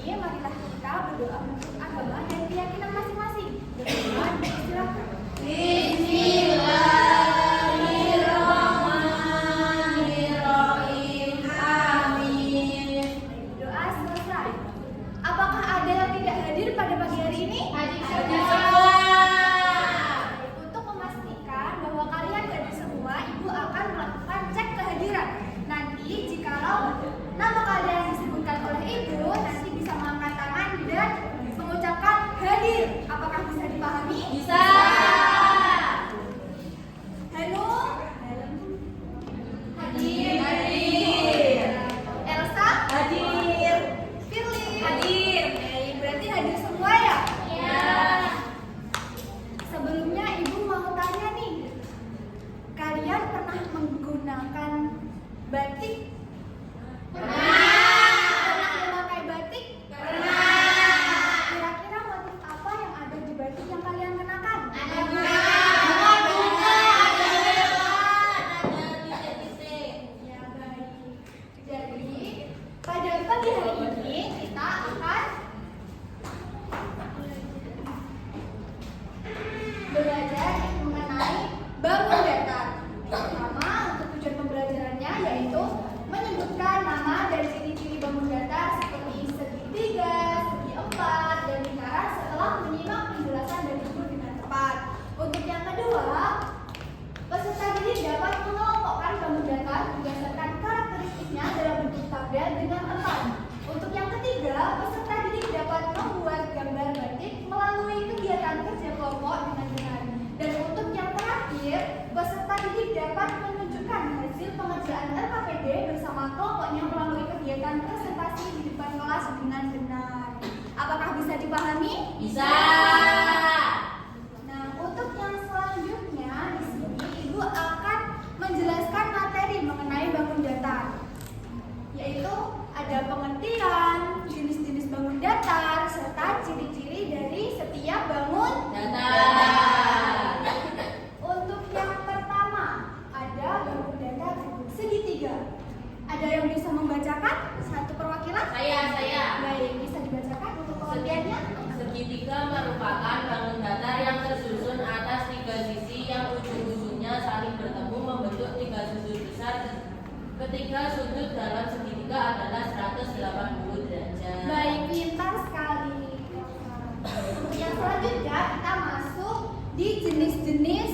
ini, marilah kita berdoa menurut agama dan keyakinan masing-masing. Dengan silakan. Bismillahirrahmanirrahim. Amin. Doa selesai. Apakah ada yang tidak hadir pada pagi hari ini? Hadir semua. Untuk memastikan bahwa kalian hadir semua, Ibu akan melakukan cek kehadiran. Nanti jikalau nama kalian disebutkan oleh Ibu, nanti bisa mengangkat tangan dan mengucapkan hadir. Apakah bisa dipahami? Bisa. Hanum? Hadir. Hadir. Elsa? Hadir. Firly? Hadir. Berarti hadir semua ya? Ya. Sebelumnya Ibu mau tanya nih, kalian pernah menggunakan batik? Pernah memakai batik? Kira-kira motif apa yang ada di batik yang kalian kenakan? Ada bunga, ada hewan, ada titik-titik. Ya, baik. Jadi, pada pagi hari ini kita akan belajar mengenai bangun datar. Pertama, untuk tujuan pembelajarannya yaitu menyebutkan nama dan ciri-ciri bangun datar seperti segitiga, segi empat, dan lingkaran setelah menyimak penjelasan dari Ibu dengan tepat. Untuk yang kedua, peserta didik dapat mengelompokkan bangun datar berdasarkan karakteristiknya dalam bentuk tabel dengan tepat. Untuk yang ketiga, peserta didik dapat membuat gambar batik melalui kegiatan kerja kelompok dengan benar. Dan untuk yang terakhir, peserta didik dapat menunjukkan hasil pengerjaan LKPD bersama kelompoknya melalui kegiatan presentasi di depan kelas dengan benar. Apakah bisa dipahami? Bisa. Nah, untuk yang selanjutnya di sini Ibu akan menjelaskan materi mengenai bangun datar, yaitu ada pengertian, jenis-jenis bangun datar, serta ciri-ciri dari setiap bangun Datar. Untuk yang pertama, ada bangun datar segitiga. Ada yang bisa membacakan satu perwakilan? Saya. Baik, bisa dibacakan untuk pengertiannya? Segitiga merupakan bangun datar yang tersusun atas tiga sisi yang ujung-ujungnya saling bertemu membentuk tiga sudut besar. Ketiga sudut dalam segitiga adalah 180 derajat. Baik, pintar sekali. Untuk yang selanjutnya kita masuk di jenis-jenis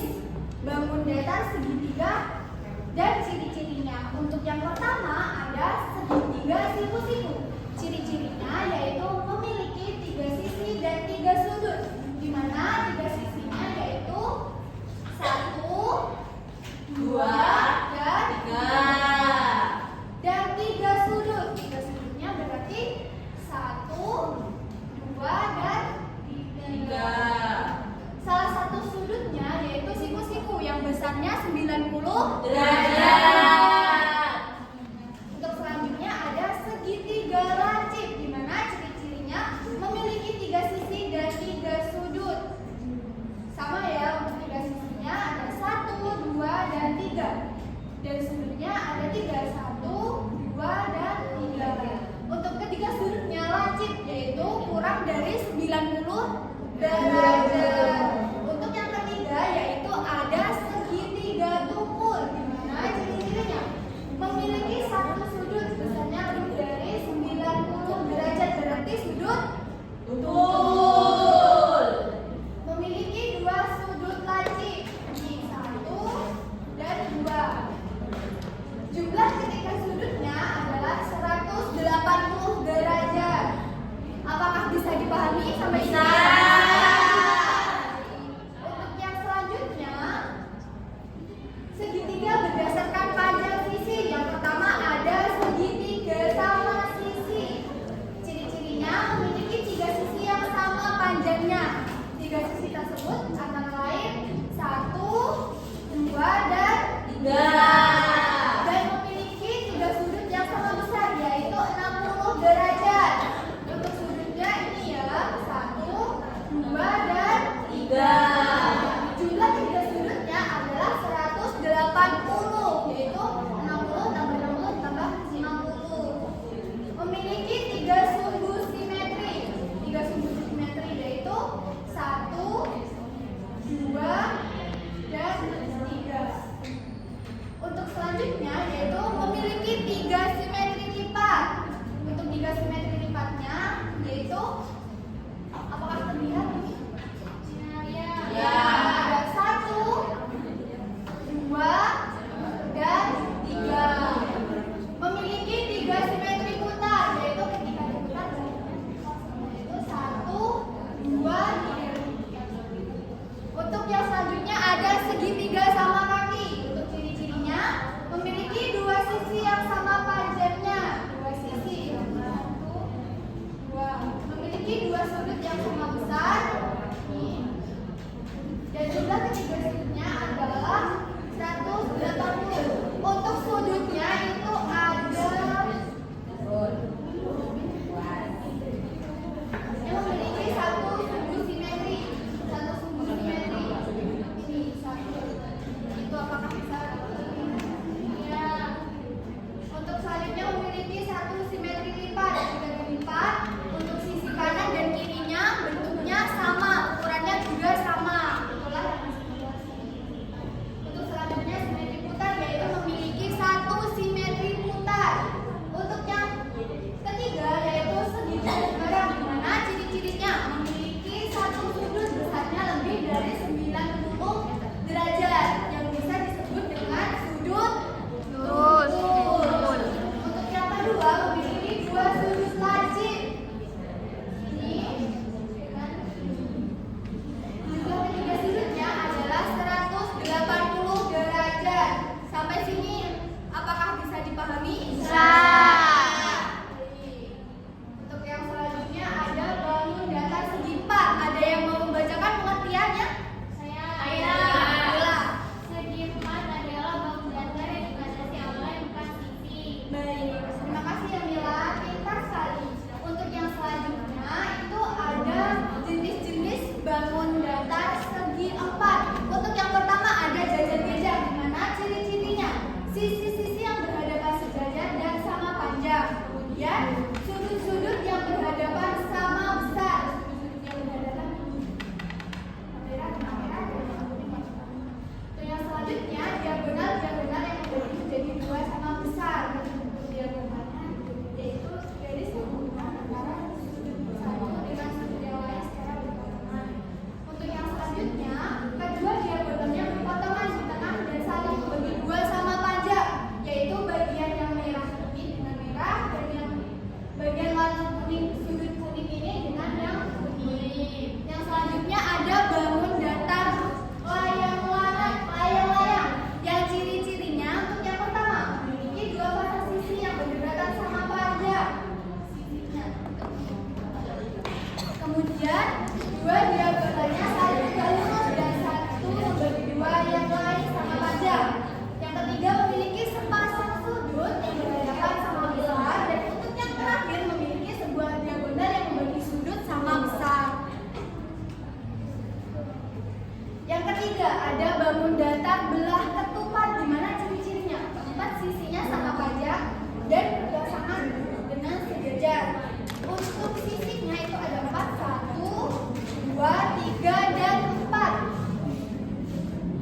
bangun datar segitiga dan ciri-cirinya. Untuk yang pertama ada segitiga siku-siku. Ciri-cirinya yaitu memiliki tiga sisi dan tiga sudut, di mana tiga sisinya yaitu 1, 2, dan 3. dan tiga sudut. Tiga sudutnya berarti 1, 2, dan 3. 3 Salah satu sudutnya yaitu siku-siku yang besarnya 90 derajat. Untuk selanjutnya ada segitiga lancip, di mana ciri-cirinya memiliki tiga sisi dan tiga sudut. Sama ya, untuk tiga sisinya ada 1, 2, dan 3. Dan sudutnya ada 3, 1, 2, dan 3. Untuk ketiga sudutnya lancip, yaitu kurang dari 90 derajat. Untuk yang ketiga yaitu ada segitiga tumpul, di mana ciri-cirinya memiliki satu sudut besarnya lebih dari 90 derajat, berarti sudut Tumpul. memiliki dua sudut lancip, di 1 dan 2. Jumlah ketiga sudutnya adalah 180 derajat. Apakah bisa dipahami sampai Bisa. sini? memiliki dua sudut lazim. Ini dengan juga ketiga sudutnya adalah 180 derajat. Sampai sini apakah bisa dipahami? Bisa. Untuk yang selanjutnya ada bangun datar segi 4. Ada yang mau membacakan pengertiannya? Saya. Bila. Segi 4 adalah bangun datar yang dibatasi oleh 4 sisi. Baik, terima kasih ya Mila, pintar sekali. Untuk yang selanjutnya itu ada jenis-jenis bangun datar segi 4. Untuk yang pertama ada jajar-jajar, di mana ciri-cirinya sisi-sisi yang berhadapan sejajar dan sama panjang. Kemudian sudut-sudut yang berhadapan sama besar. Sudut yang berhadapan kamera. Untuk yang selanjutnya diagonal yang membagi menjadi dua sama besar. Untuk diagonalnya yaitu garis penghubungan antara sudut satu dengan sudut yang lain secara berbarengan. Untuk yang selanjutnya kedua diagonalnya berpotongan di tengah dan saling membagi dua sama panjang, yaitu bagian yang merah ini dengan merah dan yang bagian warna kuning sudut kuning ini dengan yang kuning. Yang selanjutnya ada bangun datar layang-layang yang ciri-cirinya untuk yang pertama memiliki dua pasang sisi yang berdekatan sama panjang sisinya. Kemudian dua diagonalnya saling tegak lurus dan satu membagi dua yang lain sama panjang. Yang ketiga memiliki sepasang sudut yang berhadapan sama besar, dan untuk yang terakhir memiliki sebuah diagonal yang membagi sudut sama besar. Yang ketiga ada bangun datar belah ketupat, di mana ciri-cirinya keempat sisinya sama panjang dan berpasangan dengan sejajar. Untuk sisinya itu ada 4, 1, 2, 3, dan 4.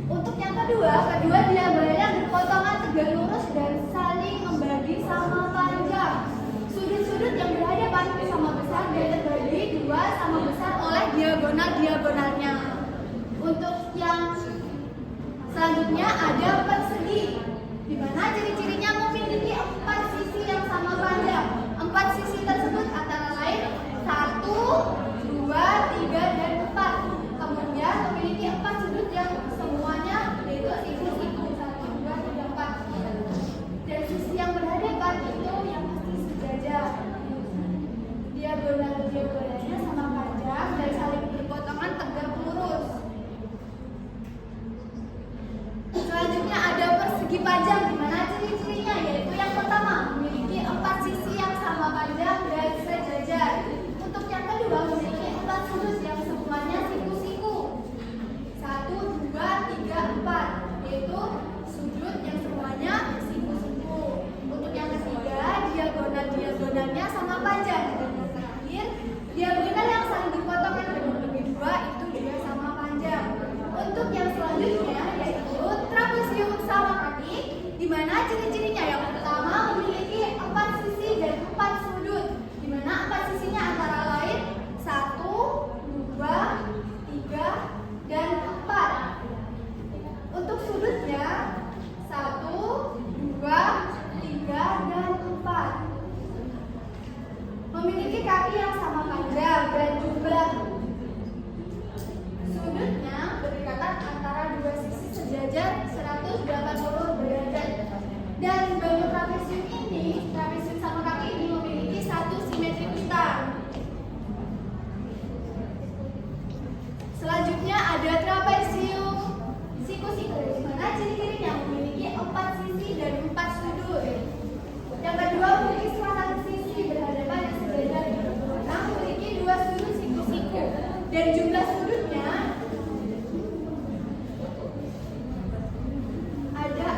Untuk yang kedua diagonalnya berpotongan tegak lurus dan saling membagi sama panjang. Sudut-sudut yang berhadapan sama besar dan terbagi dua sama besar oleh diagonal-diagonalnya. Untuk yang selanjutnya ada persegi, di mana ciri-cirinya memiliki 4 sisi yang sama panjang. 4 sisi tersebut antara lain 1, 2, 3, dan 4. Kemudian memiliki 4 sudut yang semuanya yaitu siku-siku 1, 2, 3, 4. Dan sisi yang berhadapan itu yang pasti sejajar. Diagonalnya sama panjang dan saling berpotongan tegak lurus. Selanjutnya ada persegi panjang, di mana ciri-cirinya yaitu yang pertama memiliki 4 sisi yang sama panjang dan sejajar. Untuk yang kedua memiliki 4 sudut yang semuanya siku-siku 1, 2, 3, 4, yaitu sudut yang semuanya siku-siku. Untuk yang ketiga diagonalnya sama panjang, dan yang terakhir diagonal yang saling berpotongan dan membagi dua itu juga sama panjang. Untuk yang selanjutnya yaitu trapesium sama kaki, di mana ciri-cirinya yang pertama memiliki 4 sisi dan 4 sudut, di mana 4 sisinya antara lain 1, 2, 3, dan 4. Untuk sudutnya 1, 2, 3, dan 4. Memiliki kaki yang sama panjang dan jumlah sudutnya berdekatan antara dua sisi sejajar 180 derajat. Dan bangun trapesium sama kaki ini memiliki satu simetri pita. Selanjutnya ada trapesium siku-siku, di mana ciri-cirinya memiliki 4 sisi dan 4 sudut. Yang kedua memiliki sepasang sisi berhadapan yang sejajar. Yang memiliki 2 sudut siku-siku dan jumlah sudutnya ada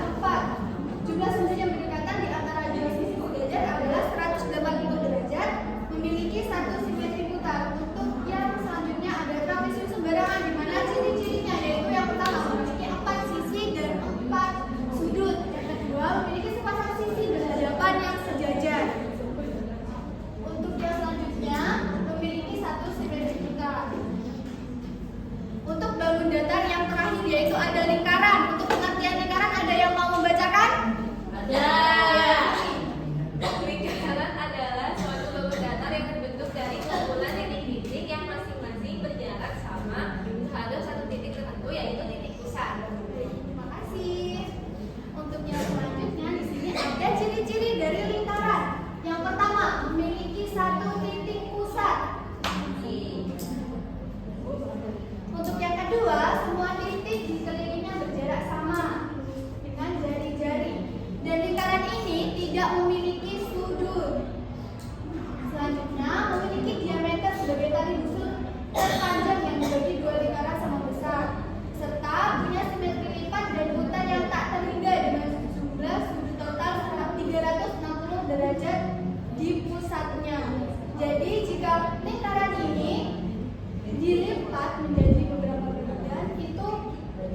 pusatnya. Jadi jika lingkaran ini dilipat menjadi beberapa bagian, itu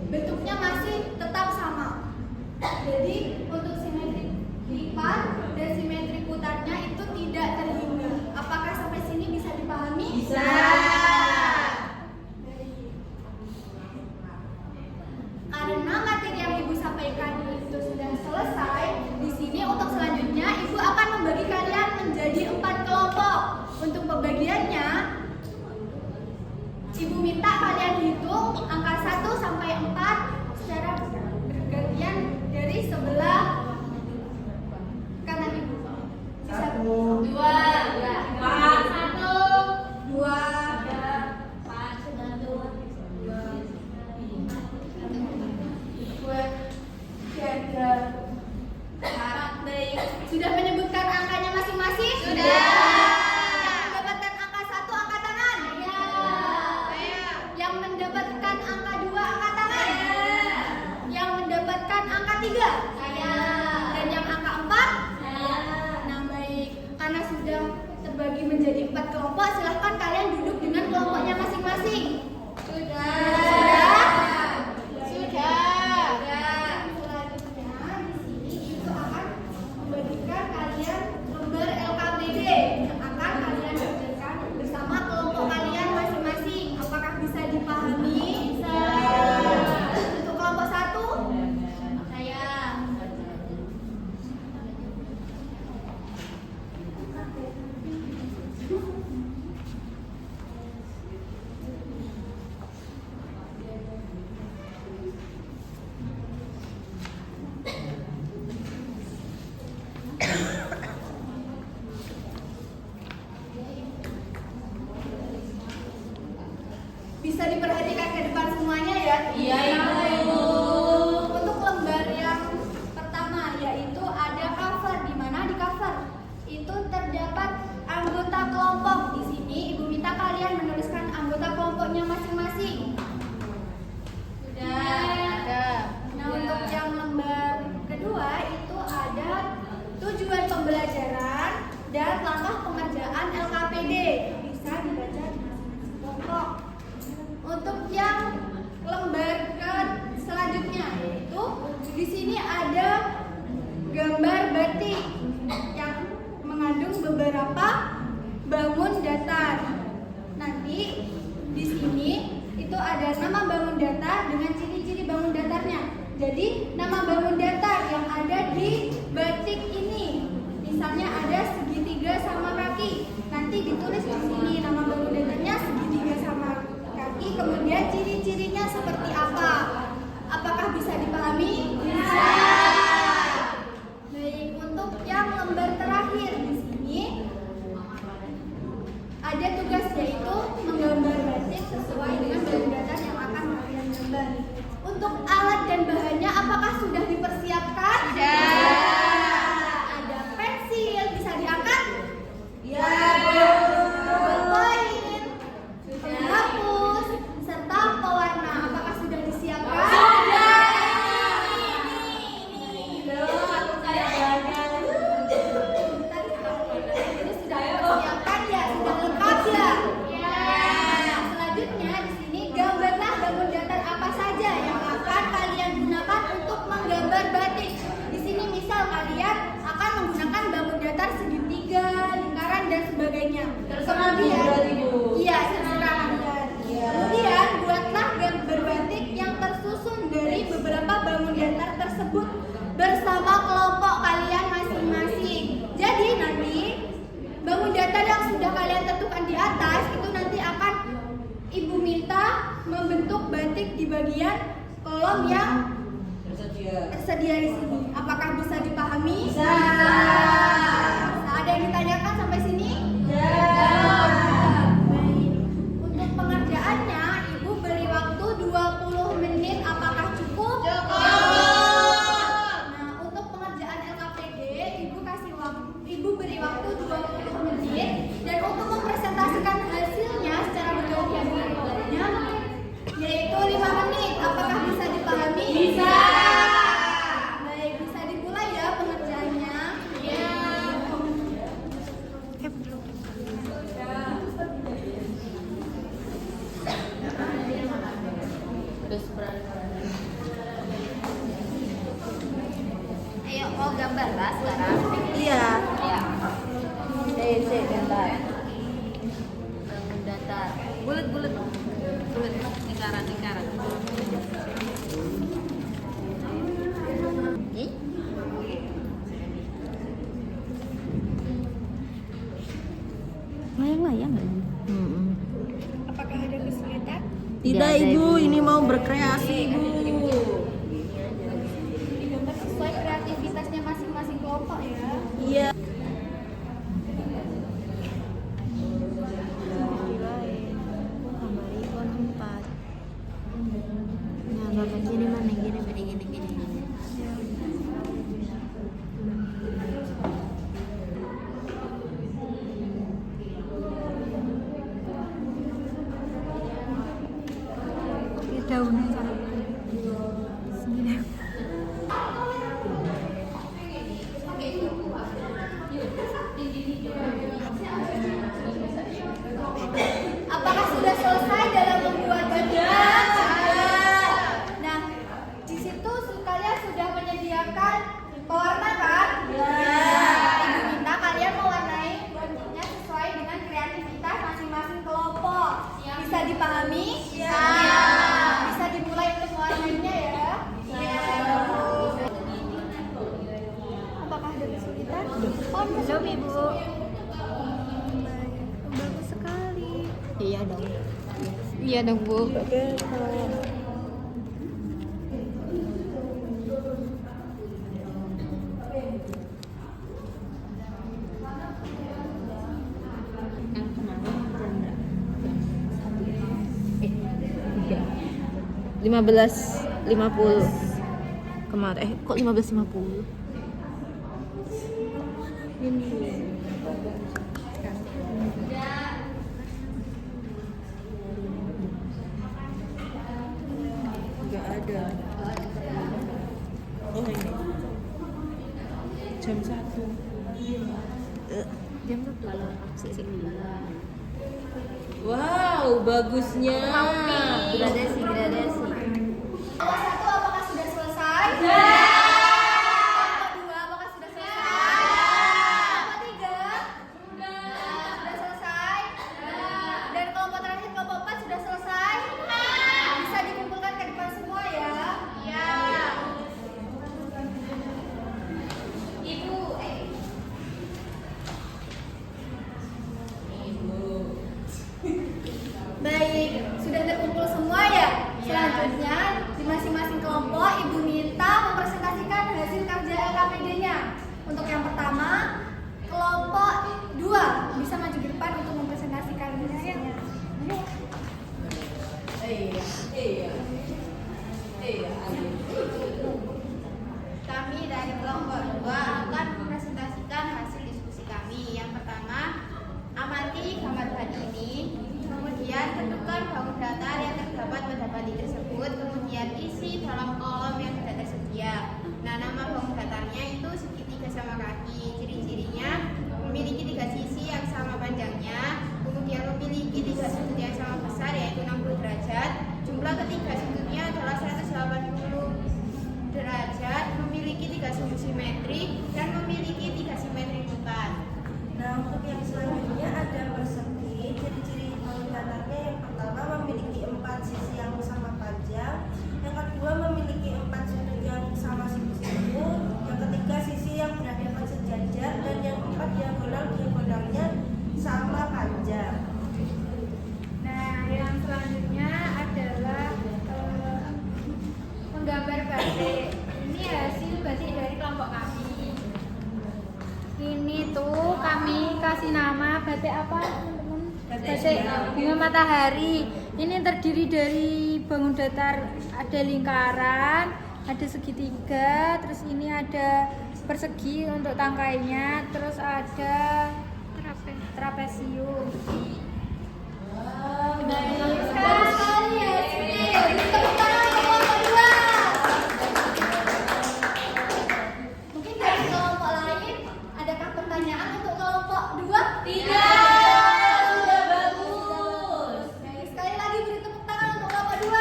bentuknya masih tetap sama. Jadi untuk simetri lipat dan simetri putarnya itu tidak terhingga. Apakah sampai sini bisa dipahami? Bisa. Karena materi yang Ibu sampaikan itu sudah selesai, di sini untuk selanjutnya Ibu akan membagi kalian menjadi 4 kelompok. Untuk pembagiannya, Ibu minta kalian hitung angka 1 sampai 4 secara bergantian dari sebelah kanan Ibu. Satu, Dua. Empat. Satu, dua, empat, satu, dua, tiga, empat. Baik, sudah menyebutkan angkanya masing-masing? Sudah. Yang mendapatkan angka 1 angkat tangan? Ya. Yang mendapatkan angka 2 angkat tangan? Yang mendapatkan angka 3? Saya. Dan yang angka 4? Saya. Nah baik, karena sudah terbagi menjadi 4 kelompok, silahkan kalian duduk dengan kelompoknya masing-masing. Sudah. Selanjutnya di sini itu akan membagikan kalian lembar LKPD yang akan kalian kerjakan bersama kelompok kalian masing-masing. Apakah bisa dipahami? Bisa. Untuk kelompok 1, Saya. bisa diperhatikan ke depan semuanya ya. Iya, Ibu. Untuk lembar yang pertama yaitu ada cover, di mana di cover itu terdapat anggota kelompok. Di sini Ibu minta kalian menuliskan anggota kelompoknya masing-masing. Nah, untuk yang lembar kedua itu ada tujuan pembelajaran dan langkah pengerjaan LKPD. Bisa dibaca di masing-masing kelompok. Untuk yang lembar selanjutnya yaitu di sini ada gambar batik yang mengandung beberapa bangun datar. Nanti di sini itu ada nama bangun datar dengan ciri-ciri bangun datarnya. Jadi nama bangun datar yang ada di batik ini, misalnya ada segitiga sama kaki. Nanti ditulis di sini nama bangun datarnya segitiga sama kaki, kemudian ciri-cirinya seperti apa. Apakah bisa dipahami? Bisa. Baik, untuk yang lembar terakhir di sini ada tugas yaitu menggambar batik sesuai dengan bangun datar yang akan kalian gambar. Untuk alat dan bahannya apakah sudah dipersiapkan? Ada pensil, bisa diangkat? Ya. Bolpoin, penghapus, serta pewarna. Apakah sudah disiapkan? Jadi sudah dipersiapkan ya, sudah lengkap ya. Selanjutnya di sini gambarlah bangun datar apa saja yang akan kalian gunakan untuk menggambar batik. Di sini misal kalian akan menggunakan bangun datar segitiga, lingkaran dan sebagainya. Terserah berarti, Bu. Iya, terserah kalian. Kemudian buatlah gambar batik yang tersusun dari beberapa bangun datar tersebut bersama kelompok kalian masing-masing. Jadi nanti bangun datar yang sudah kalian tentukan di atas itu nanti akan Ibu minta membentuk batik di bagian kolom yang tersedia di sini. Apakah bisa dipahami? Bisa. Ada yang ditanyakan sampai sini? Ya. Baik. Untuk pengerjaannya Ibu beri waktu 20 menit. Apakah cukup? Nah, untuk pengerjaan LKPD Ibu beri waktu 20 menit dan untuk mempresentasikan hasilnya secara bergantian kelompoknya yaitu 5 menit. Apakah bisa dipahami? Bisa. Baik, bisa dimulai ya pengerjaannya. Layang-layang kan? Apakah ada kesulitan? Tidak ibu, ini mau berkreasi ibu. Digambar sesuai kreativitasnya masing-masing kelompok ya. Iya. Nah, bapak gini mana gini. Daunnya apakah sudah selesai dalam membuat bagian? Nah, di situ kalian sudah menyediakan pewarna kan? Ibu minta kalian mewarnai bajunya sesuai dengan kreativitas masing-masing kelompok. Bisa dipahami? Bisa dimulai untuk mewarnainya ya? Apakah ada kesulitan? Belum ibu. Bagus sekali. Iya dong bu. Yang kemarin jam 15.50 kemarin. Kok 15.50? Nggak ada. Oh ini jam 1. Jam berapa? Sik. Wow, bagusnya. Gradasi. Kelompok satu apakah sudah selesai? Kelompok dua apakah sudah selesai? Kelompok tiga? Sudah selesai? Dan kelompok terakhir kelompok 4 sudah selesai? Bisa dikumpulkan ke depan semua ya? Iya. Ibu, baik, sudah terkumpul semua ya? Selanjutnya, di masing-masing kelompok, Ibu minta mempresentasikan hasil kerja LKPD-nya. Untuk yang pertama, kelompok 2 bisa maju ke depan untuk mempresentasikan hasilnya. Kami dari kelompok 2 akan mempresentasikan hasil diskusi kami. Yang pertama, amati gambar bali ini. Kemudian tentukan bangun datar yang terdapat pada bali tersebut. Kemudian isi dalam kolom yang sudah tersedia. Nah, nama bangun datarnya itu segitiga sama kaki. Ciri-cirinya memiliki 3 sisi yang sama panjangnya. Kemudian memiliki 3 sudut yang sama besar yaitu 60 derajat. Jumlah ketiga sudutnya adalah 180 derajat, memiliki 3 sudut simetri dan memiliki 3 simetri lipat. Nah, untuk yang selanjutnya ada persegi. Ciri-ciri bangun datarnya yang pertama memiliki 4 sisi yang sama panjang, yang kedua memiliki 4 sudut yang sama siku-siku, yang ketiga sisi yang berhadapan sejajar, dan yang keempat diagonalnya sama panjang. Nah, yang selanjutnya adalah menggambar batik. Ini hasil batik dari kelompok kami. Ini tuh kami kasih nama batik apa, teman-teman? Batik bunga matahari. Ini terdiri dari bangun datar, ada lingkaran, ada segitiga, terus ini ada persegi untuk tangkainya, terus ada trapesium. Bagus sekali ya, sini. Tepuk tangan untuk kelompok 2. Mungkin dari kelompok lain, adakah pertanyaan untuk kelompok 2? Tidak, sudah bagus. Baik, sekali lagi beri tepuk tangan untuk kelompok 2.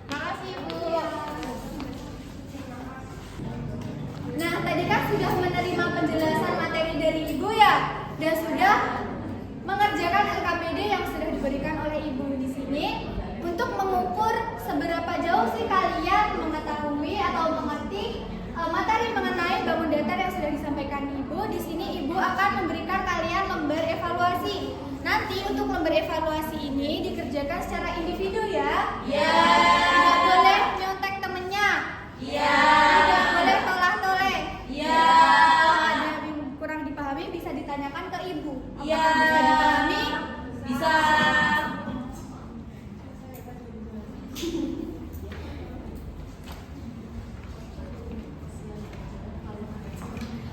Makasih Bu. Nah, tadi kan sudah menerima penjelasan materi dari Ibu ya, dan sudah mengerjakan LKPD yang sudah diberikan oleh Ibu di sini. Untuk mengukur seberapa jauh sih kalian mengetahui atau mengerti materi mengenai bangun datar yang sudah disampaikan Ibu. Di sini Ibu akan nanti untuk lembar evaluasi ini dikerjakan secara individu ya. Iya. Tidak boleh nyontek temennya. Iya. Tidak boleh tolak-toleh. Iya. Kalau ada yang kurang dipahami bisa ditanyakan ke ibu. Apakah Iya. bisa dipahami? Bisa.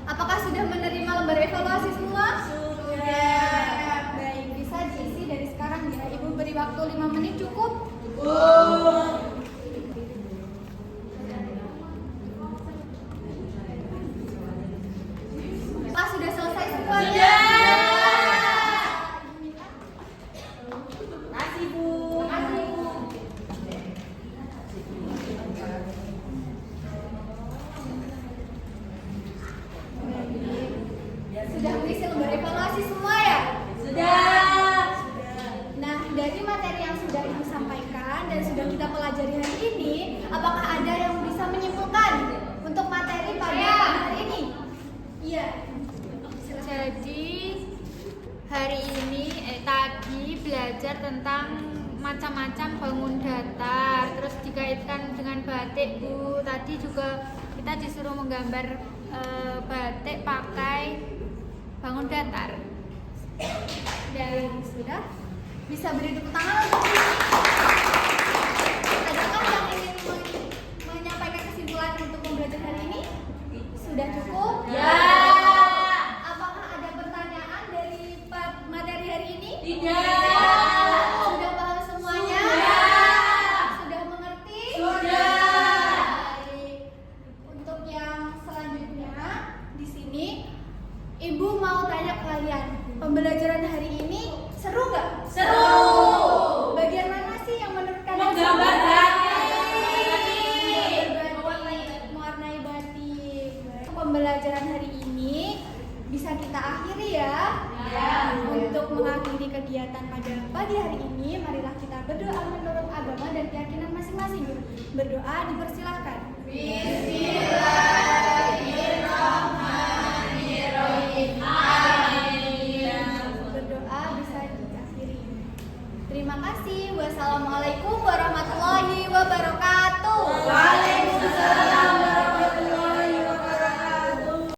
Apakah sudah menerima lembar evaluasi semua? Sudah. Baik, bisa diisi dari sekarang ya. Ibu beri waktu 5 menit cukup? Apakah sudah selesai semuanya? Makasih, Bu. Makasih, Bu. Sudah mengisi lembar evaluasi semua ya? Sudah. Nah, dari materi yang sudah Ibu sampaikan dan sudah kita pelajari hari ini, apakah ada yang bisa menyimpulkan untuk materi pada hari ini? Iya. Jadi hari ini tadi belajar tentang macam-macam bangun datar, terus dikaitkan dengan batik Bu. Tadi juga kita disuruh menggambar batik pakai bangun datar. Dan sudah bisa beri tepuk tangan untuk ini. Adakah yang ingin menyampaikan kesimpulan untuk pembelajaran hari ini? Sudah cukup? Ya. Apakah ada pertanyaan dari materi hari ini? Tidak. Sudah paham semuanya? Sudah. Sudah mengerti? Sudah. Baik. Untuk yang selanjutnya di sini, Ibu mau tanya ke kalian, pembelajaran hari ini seru nggak? Seru. Bagian mana sih yang menurut kalian Menggambar seru? batik. Mewarnai batik. Pembelajaran hari ini bisa kita akhiri ya. Untuk mengakhiri kegiatan pada pagi hari ini, marilah kita berdoa menurut agama dan keyakinan masing-masing. Berdoa dipersilahkan. Berdoa bisa diakhiri. Terima kasih. Wassalamualaikum warahmatullahi wabarakatuh.